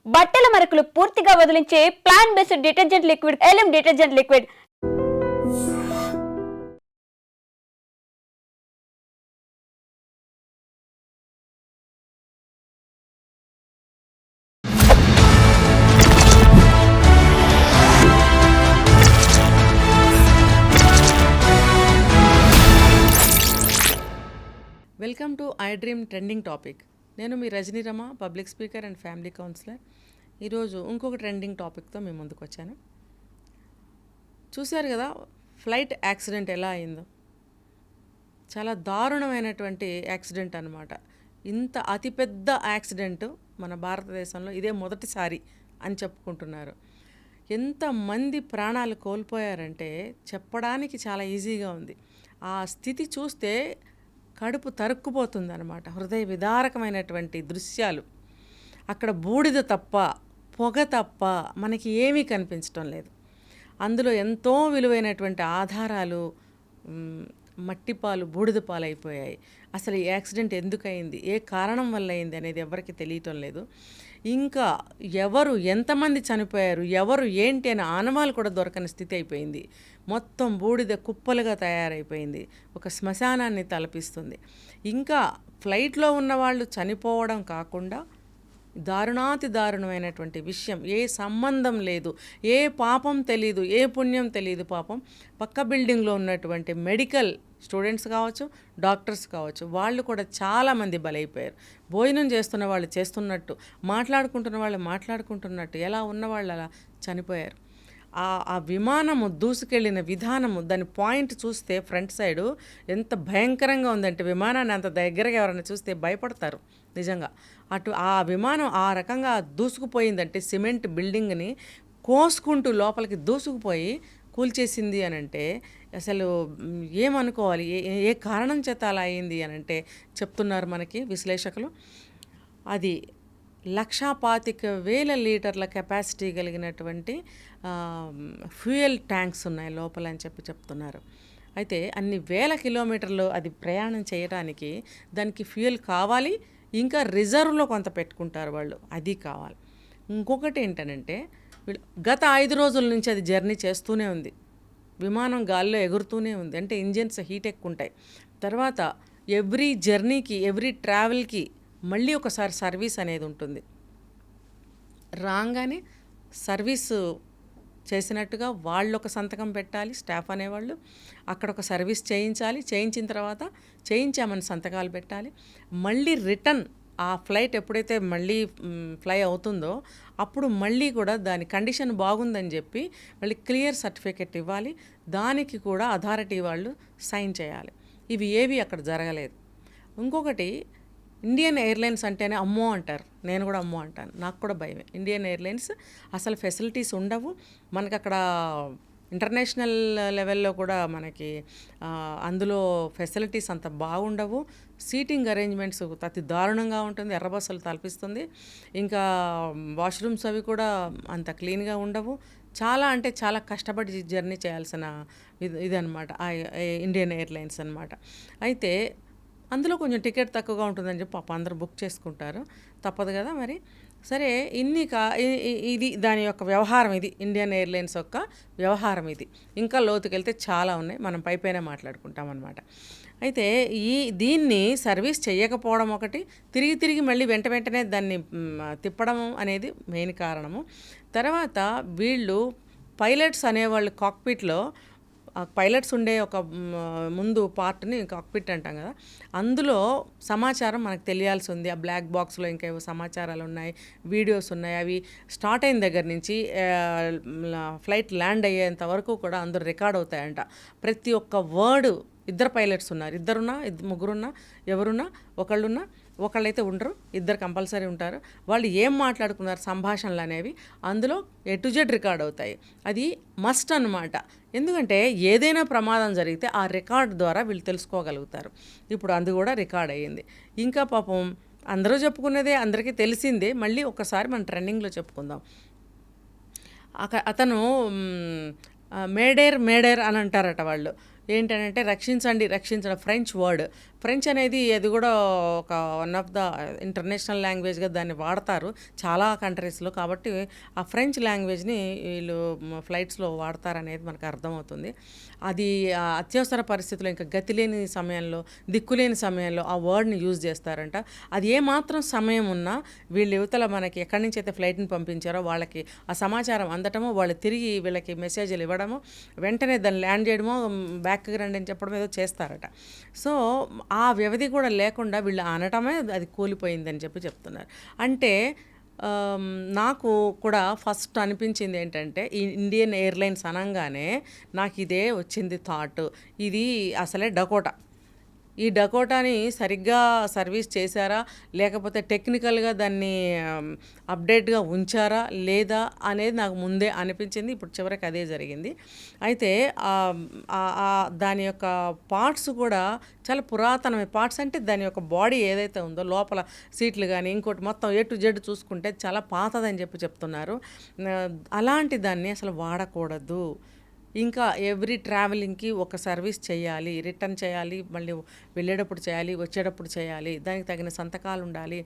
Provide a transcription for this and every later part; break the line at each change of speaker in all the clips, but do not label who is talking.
బట్టల మరకలు పూర్తిగా వదిలించే plant based detergent liquid Elim detergent liquid.
Welcome to I dream trending topic. నేను మీ Rajanirama, public speaker and family counsellor. ఈరోజు ఇంకొక ట్రెండింగ్ టాపిక్తో మేము ముందుకు వచ్చాను. చూశారు కదా ఫ్లైట్ యాక్సిడెంట్ ఎలా అయిందో. చాలా దారుణమైనటువంటి యాక్సిడెంట్ అనమాట. ఇంత అతిపెద్ద యాక్సిడెంట్ మన భారతదేశంలో ఇదే మొదటిసారి అని చెప్పుకుంటున్నారు. ఎంతమంది ప్రాణాలు కోల్పోయారంటే చెప్పడానికి చాలా ఈజీగా ఉంది. ఆ స్థితి చూస్తే కడుపు తరుక్కుపోతుంది అనమాట. హృదయ విదారకమైనటువంటి దృశ్యాలు. అక్కడ బూడిద తప్ప, పొగ తప్ప మనకి ఏమీ కనిపించడం లేదు. అందులో ఎంతో విలువైనటువంటి ఆధారాలు మట్టిపాలు, బూడిద పాలు అయిపోయాయి. అసలు ఈ యాక్సిడెంట్ ఎందుకు అయింది, ఏ కారణం వల్ల అయింది అనేది ఎవరికి తెలియటం లేదు. ఇంకా ఎవరు ఎంతమంది చనిపోయారు, ఎవరు ఏంటి అనే ఆనవాలు కూడా దొరకని స్థితి అయిపోయింది. మొత్తం బూడిద కుప్పలుగా తయారైపోయింది. ఒక శ్మశానాన్ని తలపిస్తుంది. ఇంకా ఫ్లైట్లో ఉన్న వాళ్ళు చనిపోవడం కాకుండా దారుణాతి దారుణమైనటువంటి విషయం, ఏ సంబంధం లేదు, ఏ పాపం తెలీదు, ఏ పుణ్యం తెలీదు. పాపం పక్క బిల్డింగ్లో ఉన్నటువంటి మెడికల్ స్టూడెంట్స్ కావచ్చు, డాక్టర్స్ కావచ్చు, వాళ్ళు కూడా చాలామంది బలైపోయారు. భోజనం చేస్తున్న వాళ్ళు చేస్తున్నట్టు, మాట్లాడుకుంటున్న వాళ్ళు మాట్లాడుకుంటున్నట్టు, ఎలా ఉన్నవాళ్ళు అలా చనిపోయారు. ఆ విమానము దూసుకెళ్ళిన విధానము, దాని పాయింట్ చూస్తే ఫ్రంట్ సైడు ఎంత భయంకరంగా ఉందంటే, విమానాన్ని అంత దగ్గరగా ఎవరైనా చూస్తే భయపడతారు నిజంగా. ఆ విమానం ఆ రకంగా దూసుకుపోయిందంటే, సిమెంట్ బిల్డింగ్ని కోసుకుంటూ లోపలికి దూసుకుపోయి కూల్చేసింది అని అంటే అసలు ఏమనుకోవాలి, ఏ కారణం చేత అలా అయింది అని అంటే చెప్తున్నారు మనకి విశ్లేషకులు. అది 1,25,000 లీటర్ల కెపాసిటీ కలిగినటువంటి ఫ్యూయల్ ట్యాంక్స్ ఉన్నాయి లోపల అని చెప్తున్నారు. అయితే అన్ని వేల కిలోమీటర్లు అది ప్రయాణం చేయడానికి దానికి ఫ్యూయల్ కావాలి. ఇంకా రిజర్వ్లో కొంత పెట్టుకుంటారు వాళ్ళు, అది కావాలి. ఇంకొకటి ఏంటనంటే, గత 5 రోజుల నుంచి అది జర్నీ చేస్తూనే ఉంది. విమానం గాల్లో ఎగురుతూనే ఉంది. అంటే ఇంజిన్స్ హీట్ ఎక్కుంటాయి. తర్వాత ఎవ్రీ జర్నీకి, ఎవ్రీ ట్రావెల్కి మళ్ళీ ఒకసారి సర్వీస్ అనేది ఉంటుంది. రాగానే సర్వీసు చేసినట్టుగా వాళ్ళు ఒక సంతకం పెట్టాలి, స్టాఫ్ అనేవాళ్ళు. అక్కడ ఒక సర్వీస్ చేయించాలి, చేయించిన తర్వాత చేయించామని సంతకాలు పెట్టాలి. మళ్ళీ రిటర్న్ ఆ ఫ్లైట్ ఎప్పుడైతే మళ్ళీ ఫ్లై అవుతుందో అప్పుడు మళ్ళీ కూడా దాని కండిషన్ బాగుందని చెప్పి మళ్ళీ క్లియర్ సర్టిఫికెట్ ఇవ్వాలి. దానికి కూడా అథారిటీ వాళ్ళు సైన్ చేయాలి. ఇవి ఏవి అక్కడ జరగలేదు. ఇంకొకటి, ఇండియన్ ఎయిర్లైన్స్ అంటేనే అమ్మో అంటారు. నేను కూడా అమ్మో అంటాను, నాకు కూడా భయమే. ఇండియన్ ఎయిర్లైన్స్ అసలు ఫెసిలిటీస్ ఉండవు మనకు అక్కడ. ఇంటర్నేషనల్ లెవెల్లో కూడా మనకి అందులో ఫెసిలిటీస్ అంత బాగుండవు. సీటింగ్ అరేంజ్మెంట్స్ అతి దారుణంగా ఉంటుంది, ఎర్ర బస్సులు తలపిస్తుంది. ఇంకా వాష్రూమ్స్ అవి కూడా అంత క్లీన్గా ఉండవు. చాలా అంటే చాలా కష్టపడి జర్నీ చేయాల్సిన ఇదనమాట ఇండియన్ ఎయిర్లైన్స్ అనమాట. అయితే అందులో కొంచెం టికెట్ తక్కువగా ఉంటుందని చెప్పి పాప అందరూ బుక్ చేసుకుంటారు, తప్పదు కదా మరి. సరే, ఇది దాని యొక్క వ్యవహారం, ఇది ఇండియన్ ఎయిర్లైన్స్ యొక్క వ్యవహారం. ఇది ఇంకా లోతుకెళ్తే చాలా ఉన్నాయి, మనం పైపైన మాట్లాడుకుంటాం అనమాట. అయితే దీన్ని సర్వీస్ చేయకపోవడం ఒకటి, తిరిగి మళ్ళీ వెంటనే దాన్ని తిప్పడం అనేది మెయిన్ కారణము. తర్వాత వీళ్ళు పైలట్స్ అనేవాళ్ళు కాక్పిట్లో, పైలట్స్ ఉండే ఒక ముందు పార్ట్ని కాక్పిట్ అంటాం కదా, అందులో సమాచారం మనకు తెలియాల్సి ఉంది. ఆ బ్లాక్ బాక్స్లో ఇంకా ఏవో సమాచారాలు ఉన్నాయి, వీడియోస్ ఉన్నాయి. అవి స్టార్ట్ అయిన దగ్గర నుంచి ఫ్లైట్ ల్యాండ్ అయ్యేంత వరకు కూడా అందరూ రికార్డ్ అవుతాయంట. ప్రతి ఒక్క వర్డు. 2 పైలట్స్ ఉన్నారు, 2 ముగ్గురున్నా, ఎవరున్నా, ఒకళ్ళైతే ఉండరు, 2 కంపల్సరీ ఉంటారు. వాళ్ళు ఏం మాట్లాడుకున్నారు సంభాషణలు అనేవి అందులో A to Z రికార్డ్ అవుతాయి. అది మస్ట్ అన్నమాట. ఎందుకంటే ఏదైనా ప్రమాదం జరిగితే ఆ రికార్డ్ ద్వారా వీళ్ళు తెలుసుకోగలుగుతారు. ఇప్పుడు అది కూడా రికార్డ్ అయ్యింది. ఇంకా పాపం అందరూ చెప్పుకునేదే, అందరికీ తెలిసిందే. మళ్ళీ ఒకసారి మనం ట్రెండింగ్లో చెప్పుకుందాం. అతను మేడేర్ అని అంటారట వాళ్ళు. ఏంటంటే రక్షించండి రక్షించడం ఫ్రెంచ్ వర్డ్. ఫ్రెంచ్ అనేది అది కూడా ఒక వన్ ఆఫ్ ద ఇంటర్నేషనల్ లాంగ్వేజ్గా దాన్ని వాడతారు చాలా కంట్రీస్లో. కాబట్టి ఆ ఫ్రెంచ్ లాంగ్వేజ్ని వీళ్ళు ఫ్లైట్స్లో వాడతారనేది మనకు అర్థమవుతుంది. అది అత్యవసర పరిస్థితుల్లో ఇంకా గతి లేని సమయంలో, దిక్కులేని సమయంలో ఆ వర్డ్ని యూజ్ చేస్తారంట. అది ఏమాత్రం సమయం ఉన్నా వీళ్ళు యువతల మనకి ఎక్కడి నుంచి అయితే ఫ్లైట్ని పంపించారో వాళ్ళకి ఆ సమాచారం అందటమో, వాళ్ళు తిరిగి వీళ్ళకి మెసేజ్లు ఇవ్వడమో, వెంటనే దాన్ని ల్యాండ్ చేయడమో, బ్యాక్కి రండి అని చెప్పడం ఏదో చేస్తారట. సో ఆ వ్యవధి కూడా లేకుండా వీళ్ళు అనటమే అది కూలిపోయిందని చెప్తున్నారు. అంటే నాకు కూడా ఫస్ట్ అనిపించింది ఏంటంటే, ఈ ఇండియన్ ఎయిర్లైన్స్ అనగానే నాకు ఇదే వచ్చింది థాట్. ఇది అసలే డకోటా. ఈ డకోటాని సరిగ్గా సర్వీస్ చేశారా, లేకపోతే టెక్నికల్గా దాన్ని అప్డేట్గా ఉంచారా లేదా అనేది నాకు ముందే అనిపించింది. ఇప్పుడు చివరికి అదే జరిగింది. అయితే దాని యొక్క పార్ట్స్ కూడా చాలా పురాతనమైన పార్ట్స్. అంటే దాని యొక్క బాడీ ఏదైతే ఉందో లోపల సీట్లు కానీ ఇంకోటి మొత్తం ఏ టు జెడ్ చూసుకుంటే చాలా పాతదని చెప్తున్నారు. అలాంటి దాన్ని అసలు వాడకూడదు. ఇంకా ఎవ్రీ ట్రావెలింగ్కి ఒక సర్వీస్ చేయాలి, రిటర్న్ చేయాలి, మళ్ళీ వెళ్ళేటప్పుడు చేయాలి, వచ్చేటప్పుడు చేయాలి, దానికి తగిన సంతకాలు ఉండాలి.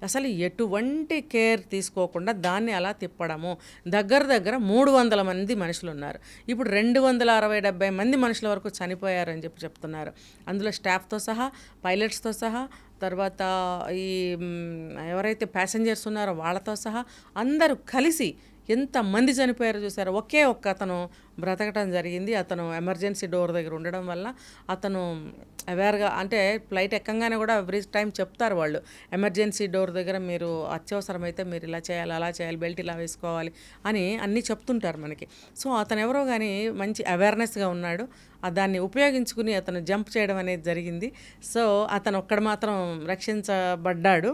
అసలు ఎటువంటి కేర్ తీసుకోకుండా దాన్ని అలా తిప్పడము. దగ్గర 300 మంది మనుషులు ఉన్నారు. ఇప్పుడు 260-70 మంది మనుషుల వరకు చనిపోయారని చెప్తున్నారు. అందులో స్టాఫ్తో సహా, పైలట్స్తో సహా, తర్వాత ఈ ఎవరైతే ప్యాసింజర్స్ ఉన్నారో వాళ్ళతో సహా అందరూ కలిసి ఎంతమంది చనిపోయారో చూసారు. ఒకే ఒక్క అతను బ్రతకటం జరిగింది. అతను ఎమర్జెన్సీ డోర్ దగ్గర ఉండడం వల్ల అతను అవేర్గా, అంటే ఫ్లైట్ ఎక్కంగానే కూడా ఎవ్రీ టైం చెప్తారు వాళ్ళు, ఎమర్జెన్సీ డోర్ దగ్గర మీరు అత్యవసరమైతే మీరు ఇలా చేయాలి, అలా చేయాలి, బెల్ట్ ఇలా వేసుకోవాలి అని అన్నీ చెప్తుంటారు మనకి. సో అతను ఎవరో కానీ మంచి అవేర్నెస్గా ఉన్నాడు. దాన్ని ఉపయోగించుకుని అతను జంప్ చేయడం అనేది జరిగింది. సో అతను ఒక్కడ మాత్రం రక్షించబడ్డాడు.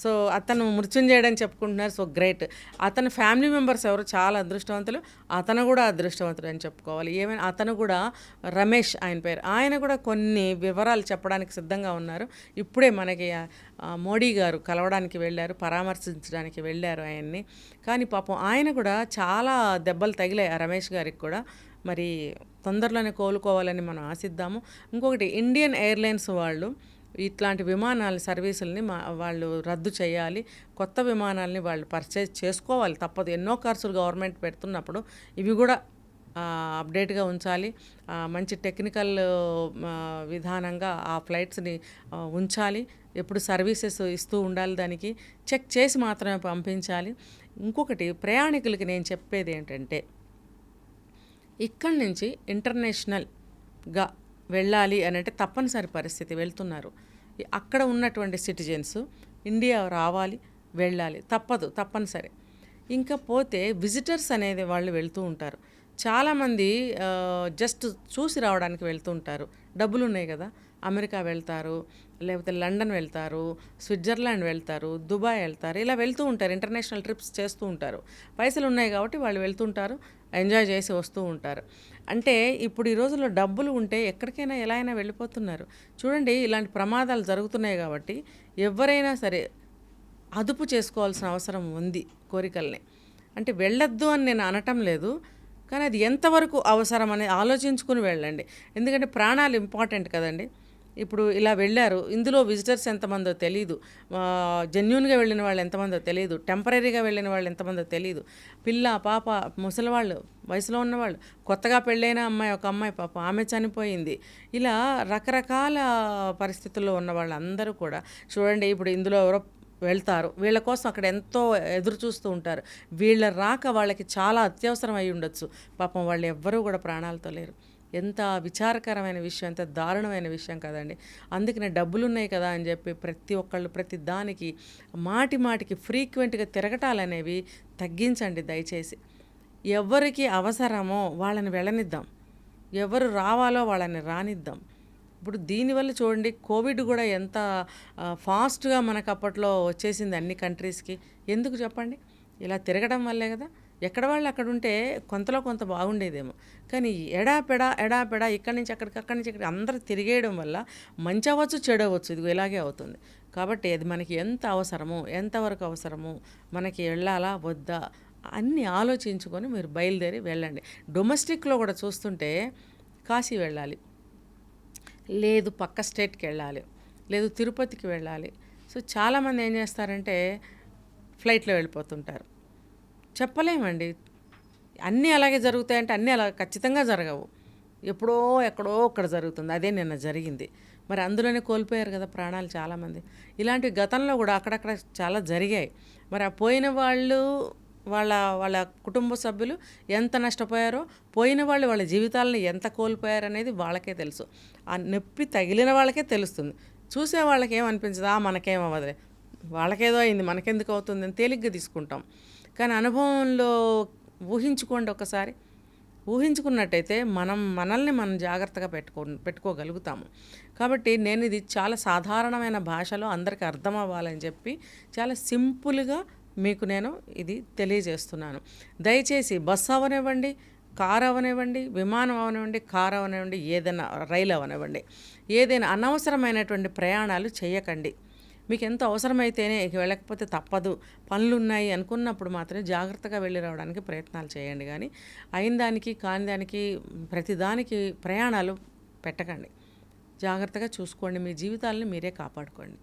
సో అతను మృత్యుంజయుడని చెప్పుకుంటున్నారు. So great. అతని ఫ్యామిలీ మెంబర్స్ ఎవరు చాలా అదృష్టవంతులు. అతను కూడా అదృష్టవంతుడు అని చెప్పుకోవాలి. ఏమైనా అతను కూడా రమేష్ ఆయన పేరు. ఆయన కూడా కొన్ని వివరాలు చెప్పడానికి సిద్ధంగా ఉన్నారు. ఇప్పుడే మనకి మోడీ గారు కలవడానికి వెళ్ళారు, పరామర్శించడానికి వెళ్ళారు ఆయన్ని. కానీ పాపం ఆయన కూడా చాలా దెబ్బలు తగిలాయి ఆ రమేష్ గారికి కూడా. మరి తొందరలోనే కోలుకోవాలని మనం ఆశిద్దాము. ఇంకొకటి, ఇండియన్ ఎయిర్లైన్స్ వాళ్ళు ఇట్లాంటి విమానాల సర్వీసుల్ని వాళ్ళు రద్దు చేయాలి. కొత్త విమానాలని వాళ్ళు పర్చేజ్ చేసుకోవాలి, తప్పదు. ఎన్నో ఖర్చులు గవర్నమెంట్ పెడుతున్నప్పుడు ఇవి కూడా అప్డేట్గా ఉంచాలి. మంచి టెక్నికల్ విధానంగా ఆ ఫ్లైట్స్ని ఉంచాలి. ఎప్పుడు సర్వీసెస్ ఇస్తూ ఉండాలి, దానికి చెక్ చేసి మాత్రమే పంపించాలి. ఇంకొకటి, ప్రయాణికులకి నేను చెప్పేది ఏంటంటే, ఇక్కడి నుంచి ఇంటర్నేషనల్గా వెళ్ళాలి అని అంటే తప్పనిసరి పరిస్థితి, వెళ్తున్నారు. అక్కడ ఉన్నటువంటి సిటిజన్స్ ఇండియా రావాలి, వెళ్ళాలి, తప్పనిసరి. ఇంకా పోతే విజిటర్స్ అనేది వాళ్ళు వెళ్తూ ఉంటారు. చాలామంది జస్ట్ చూసి రావడానికి వెళ్తూ ఉంటారు. డబ్బులు ఉన్నాయి కదా, అమెరికా వెళ్తారు, లేకపోతే లండన్ వెళ్తారు, స్విట్జర్లాండ్ వెళ్తారు, దుబాయ్ వెళ్తారు, ఇలా వెళ్తూ ఉంటారు. ఇంటర్నేషనల్ ట్రిప్స్ చేస్తూ ఉంటారు. పైసలు ఉన్నాయి కాబట్టి వాళ్ళు వెళ్తుంటారు, ఎంజాయ్ చేసి వస్తూ ఉంటారు. అంటే ఇప్పుడు ఈ రోజుల్లో డబ్బులు ఉంటే ఎక్కడికైనా ఎలా అయినా వెళ్ళిపోతున్నారు. చూడండి, ఇలాంటి ప్రమాదాలు జరుగుతున్నాయి కాబట్టి ఎవరైనా సరే అదుపు చేసుకోవాల్సిన అవసరం ఉంది కోరికల్ని. అంటే వెళ్ళొద్దు అని నేను అనటం లేదు, కానీ అది ఎంతవరకు అవసరం అనేది ఆలోచించుకుని వెళ్ళండి. ఎందుకంటే ప్రాణాలు ఇంపార్టెంట్ కదండి. ఇప్పుడు ఇలా వెళ్ళారు, ఇందులో విజిటర్స్ ఎంతమందో తెలియదు, జెన్యూన్గా వెళ్ళిన వాళ్ళు ఎంతమందో తెలియదు, టెంపరీగా వెళ్ళిన వాళ్ళు ఎంతమందో తెలియదు. పిల్ల, పాప, ముసలివాళ్ళు, వయసులో ఉన్నవాళ్ళు, కొత్తగా పెళ్ళైన అమ్మాయి, ఒక అమ్మాయి పాప, ఆమె చనిపోయింది. ఇలా రకరకాల పరిస్థితుల్లో ఉన్న వాళ్ళందరూ కూడా చూడండి. ఇప్పుడు ఇందులో ఎవరో వెళ్తారు, వీళ్ళ కోసం అక్కడ ఎంతో ఎదురు చూస్తూ ఉంటారు. వీళ్ళ రాక వాళ్ళకి చాలా అత్యవసరం అయి ఉండొచ్చు. పాపం వాళ్ళు ఎవ్వరూ కూడా ప్రాణాలతో లేరు. ఎంత విచారకరమైన విషయం, ఎంత దారుణమైన విషయం కదండి. అందుకనే డబ్బులు ఉన్నాయి కదా అని చెప్పి ప్రతి ఒక్కళ్ళు ప్రతి దానికి మాటికి ఫ్రీక్వెంట్గా తిరగటాలనేవి తగ్గించండి దయచేసి. ఎవరికి అవసరమో వాళ్ళని వెళ్ళనిద్దాం, ఎవరు రావాలో వాళ్ళని రానిద్దాం. ఇప్పుడు దీనివల్ల చూడండి, కోవిడ్ కూడా ఎంత ఫాస్ట్గా మనకు అప్పట్లో వచ్చేసింది అన్ని కంట్రీస్కి. ఎందుకు చెప్పండి? ఇలా తిరగడం వల్లే కదా. ఎక్కడ వాళ్ళు అక్కడ ఉంటే కొంతలో కొంత బాగుండేదేమో, కానీ ఎడాపెడా ఇక్కడి నుంచి అక్కడికి అందరూ తిరిగేయడం వల్ల మంచి అవ్వచ్చు, చెడు అవ్వచ్చు, ఇది ఇలాగే అవుతుంది. కాబట్టి అది మనకి ఎంత అవసరమో, ఎంతవరకు అవసరమో, మనకి వెళ్ళాలా వద్దా అన్నీ ఆలోచించుకొని మీరు బయలుదేరి వెళ్ళండి. డొమెస్టిక్లో కూడా చూస్తుంటే కాశీ వెళ్ళాలి, లేదు పక్క స్టేట్కి వెళ్ళాలి, లేదు తిరుపతికి వెళ్ళాలి. సో చాలామంది ఏం చేస్తారంటే ఫ్లైట్లో వెళ్ళిపోతుంటారు. చెప్పలేమండి, అన్నీ అలాగే జరుగుతాయంటే అన్నీ అలా ఖచ్చితంగా జరగవు. ఎప్పుడో ఎక్కడో ఒక్కడ జరుగుతుంది. అదే నిన్న జరిగింది. మరి అందులోనే కోల్పోయారు కదా ప్రాణాలు చాలామంది. ఇలాంటివి గతంలో కూడా అక్కడక్కడ చాలా జరిగాయి. మరి ఆ పోయిన వాళ్ళు వాళ్ళ వాళ్ళ కుటుంబ సభ్యులు ఎంత నష్టపోయారో, పోయిన వాళ్ళు వాళ్ళ జీవితాలను ఎంత కోల్పోయారు అనేది వాళ్ళకే తెలుసు. ఆ నొప్పి తగిలిన వాళ్ళకే తెలుస్తుంది. చూసే వాళ్ళకి ఏమనిపించదు, మనకేం అవ్వదులే, వాళ్ళకేదో అయింది మనకెందుకు అవుతుంది అని తేలిగ్గా తీసుకుంటాం. కానీ అనుభవంలో ఊహించుకోండి ఒకసారి. ఊహించుకున్నట్టయితే మనల్ని మనం జాగ్రత్తగా పెట్టుకోగలుగుతాము. కాబట్టి నేను ఇది చాలా సాధారణమైన భాషలో అందరికీ అర్థం అవ్వాలని చెప్పి చాలా సింపుల్గా మీకు నేను ఇది తెలియజేస్తున్నాను. దయచేసి బస్సు అవనివ్వండి, కారు అవనివ్వండి, విమానం అవనివ్వండి, కారు అవనివ్వండి, ఏదైనా రైలు అవనివ్వండి, ఏదైనా అనవసరమైనటువంటి ప్రయాణాలు చేయకండి. మీకు ఎంత అవసరమైతేనే, ఇక వెళ్ళకపోతే తప్పదు, పనులున్నాయి అనుకున్నప్పుడు మాత్రమే జాగ్రత్తగా వెళ్ళి రావడానికి ప్రయత్నాలు చేయండి. కానీ అయిన దానికి కాని దానికి ప్రతిదానికి ప్రయాణాలు పెట్టకండి. జాగ్రత్తగా చూసుకోండి, మీ జీవితాలను మీరే కాపాడుకోండి.